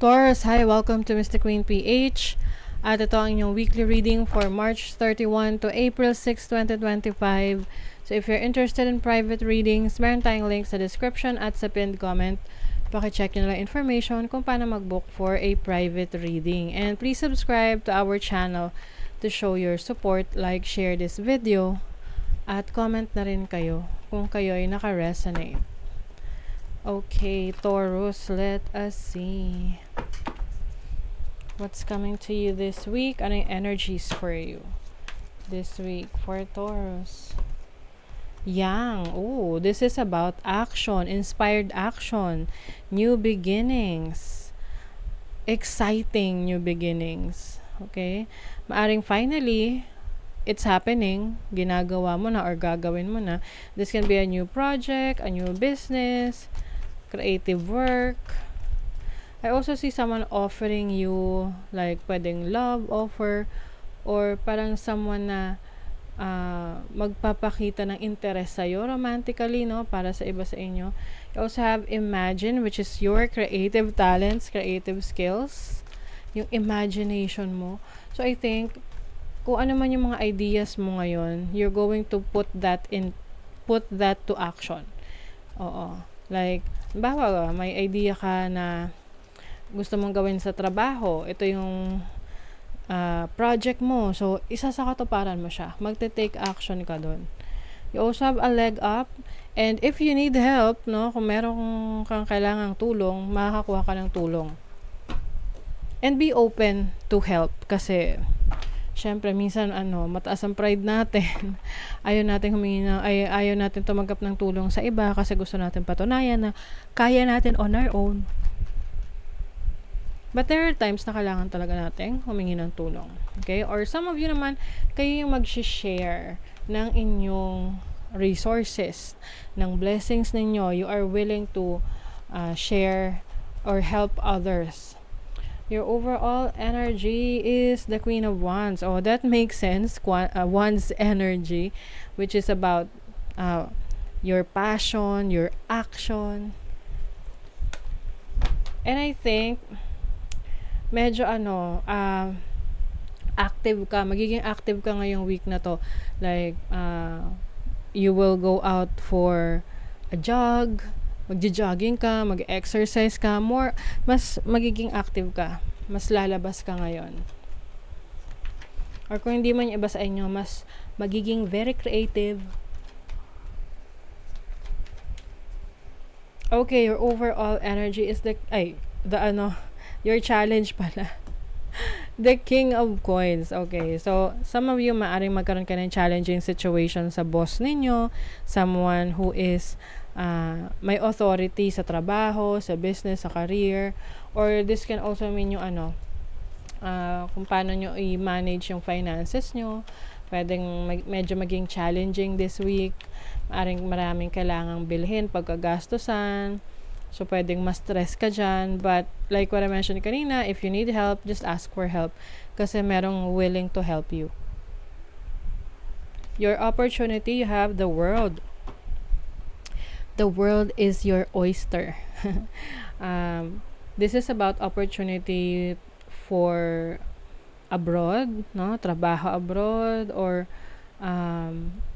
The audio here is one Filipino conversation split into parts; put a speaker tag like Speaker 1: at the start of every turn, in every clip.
Speaker 1: Taurus, hi! Welcome to Mr. Queen PH. At ito ang inyong weekly reading for March 31 to April 6, 2025. So if you're interested in private readings, meron tayong link sa description at sa pinned comment. Pakicheck nyo lang information kung paano mag-book for a private reading. And please subscribe to our channel to show your support, like, share this video, at comment na rin kayo kung kayo ay naka-resonate. Okay, Taurus, let us see what's coming to you this week. Ano yung energies for you this week for Taurus? Yang. Oh, this is about action, inspired action, new beginnings, exciting new beginnings. Okay? Maaring finally, it's happening, ginagawa mo na or gagawin mo na. This can be a new project, a new business, creative work. I also see someone offering you like pwedeng love offer or parang someone na magpapakita ng interest sa'yo romantically, no? Para sa iba sa inyo. You also have imagine, which is your creative talents, creative skills, yung imagination mo. So I think kung ano man yung mga ideas mo ngayon, you're going to put that to action. Oo. Like, bawa may idea ka na gusto mong gawin sa trabaho, ito yung project mo. So, isa sa katuparan mo siya. Magte-take action ka doon. You also have a leg up. And if you need help, no, kung meron kang kailangang tulong, makakakuha ka ng tulong. And be open to help. Kasi, syempre, minsan, mataas ang pride natin. Ayaw natin tumanggap ng tulong sa iba kasi gusto natin patunayan na kaya natin on our own. But there are times na kailangan talaga natin humingi ng tulong. Okay? Or some of you naman, kayo yung mag-share ng inyong resources, ng blessings ninyo. You are willing to share or help others. Your overall energy is the Queen of Wands. Oh, that makes sense. Wands energy, which is about your passion, your action. And I think medyo active ka. Magiging active ka ngayong week na to. Like, you will go out for a jog, magja-jogging ka, mag-exercise ka, mas magiging active ka. Mas lalabas ka ngayon. Or kung hindi man yung iba sa inyo, mas magiging very creative. Okay, your overall energy is your challenge pala. The King of Coins. Okay, so some of you maaring magkaroon ka ng challenging situation sa boss ninyo, someone who is may authority sa trabaho, sa business, sa career, or this can also mean yung kung paano nyo i-manage yung finances nyo. Pwedeng medyo maging challenging this week. Maraming kailangang bilhin, pagkagastusan. So, pwedeng ma-stress ka dyan. But, like what I mentioned kanina, if you need help, just ask for help. Kasi merong willing to help you. Your opportunity, you have the world. The world is your oyster. This is about opportunity for abroad, no? Trabaho abroad or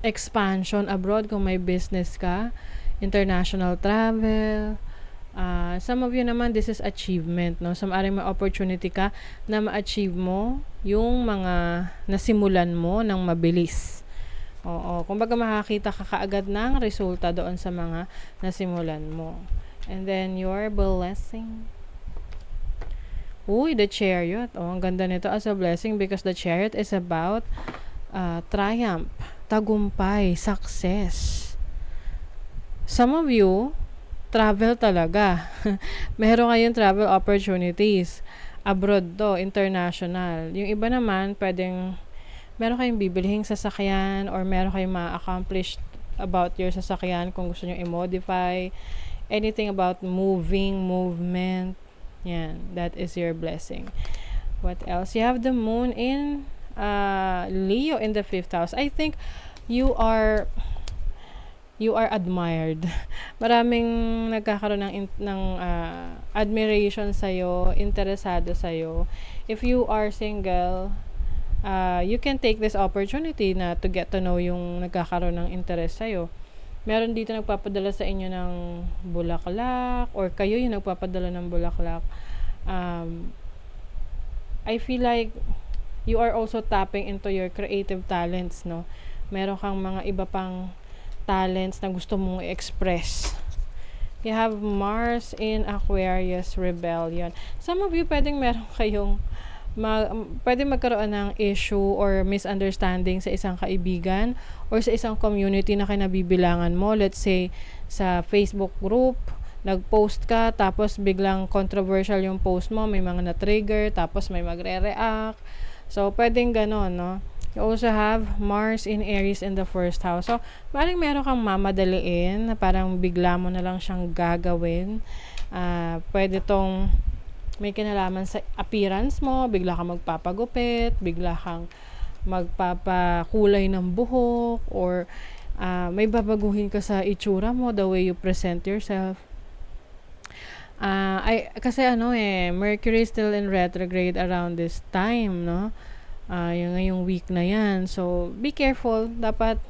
Speaker 1: expansion abroad kung may business ka, international travel. Some of you naman, this is achievement, no? So, maaaring may opportunity ka na ma-achieve mo yung mga nasimulan mo ng mabilis. Oo. Kumbaga makakita ka kaagad ng resulta doon sa mga nasimulan mo. And then, your blessing. Uy, the Chariot. Oh, ang ganda nito as a blessing because the Chariot is about triumph, tagumpay, success. Some of you, travel talaga. Meron kayong travel opportunities. Abroad to, international. Yung iba naman, meron kayong bibilihing sasakyan or meron kayong ma-accomplish about your sasakyan kung gusto nyo i-modify. Anything about movement. Yan, that is your blessing. What else? You have the moon in Leo in the 5th house. I think you are you are admired. Maraming nagkakaroon ng admiration sa'yo, interesado sa'yo. If you are single, you can take this opportunity na to get to know yung nagkakaroon ng interest sa'yo. Meron dito nagpapadala sa inyo ng bulaklak, or kayo yung nagpapadala ng bulaklak. I feel like you are also tapping into your creative talents, no? Meron kang mga iba pang talents na gusto mong i-express. You have Mars in Aquarius rebellion. Some of you, pwedeng meron kayong pwedeng magkaroon ng issue or misunderstanding sa isang kaibigan or sa isang community na kinabibilangan mo. Let's say, sa Facebook group, nag-post ka, tapos biglang controversial yung post mo, may mga na-trigger, tapos may magre-react. So, pwedeng ganon, no? You also have Mars in Aries in the first house. So, parang meron kang mamadaliin, parang bigla mo na lang siyang gagawin. Pwede tong may kinalaman sa appearance mo, bigla kang magpapagupit, bigla kang magpapakulay ng buhok, or may babaguhin ka sa itsura mo, the way you present yourself. Kasi Mercury is still in retrograde around this time, no? Yung ngayong week na yan. So, be careful. Dapat,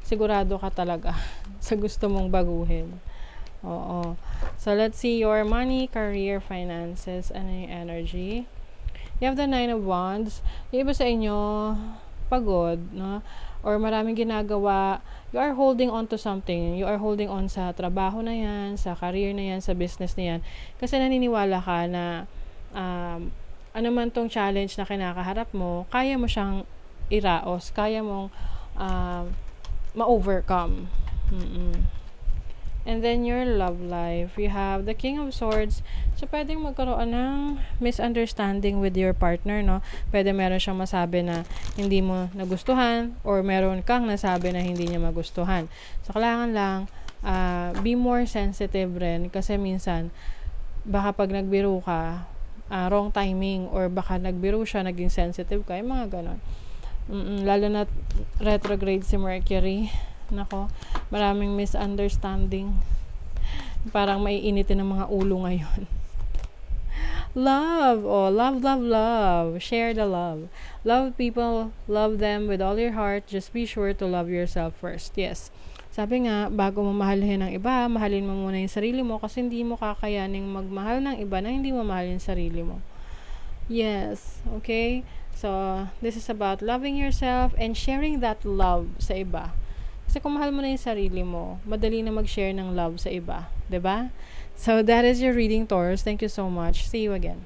Speaker 1: sigurado ka talaga sa gusto mong baguhin. Oo. So, let's see your money, career, finances, yung energy. You have the 9 of Wands. Yung iba sa inyo, pagod, no? Or maraming ginagawa. You are holding on to something. You are holding on sa trabaho na yan, sa career na yan, sa business na yan. Kasi naniniwala ka na ano man tong challenge na kinakaharap mo, kaya mo siyang iraos, kaya mong ma-overcome. And then your love life, you have the King of Swords. So, pwedeng magkaroon ng misunderstanding with your partner, no? Pwede meron siyang masabi na hindi mo nagustuhan, or meron kang nasabi na hindi niya magustuhan. So, kailangan lang be more sensitive rin, kasi minsan baka pag nagbiro ka, wrong timing, or baka nagbiro siya, naging sensitive ka, yung mga ganon. Lalo na retrograde si Mercury. Nako, maraming misunderstanding. Parang maiinitin ng mga ulo ngayon. Love. Love. Share the love. Love people. Love them with all your heart. Just be sure to love yourself first. Yes. Sabi nga, bago mo mahalin ng iba, mahalin mo muna yung sarili mo, kasi hindi mo kakayaning magmahal ng iba na hindi mo mahalin yung sarili mo. Yes. Okay? So, this is about loving yourself and sharing that love sa iba. Kasi kung mahal mo na yung sarili mo, madali na mag-share ng love sa iba. 'Di ba? So, that is your reading, Taurus. Thank you so much. See you again.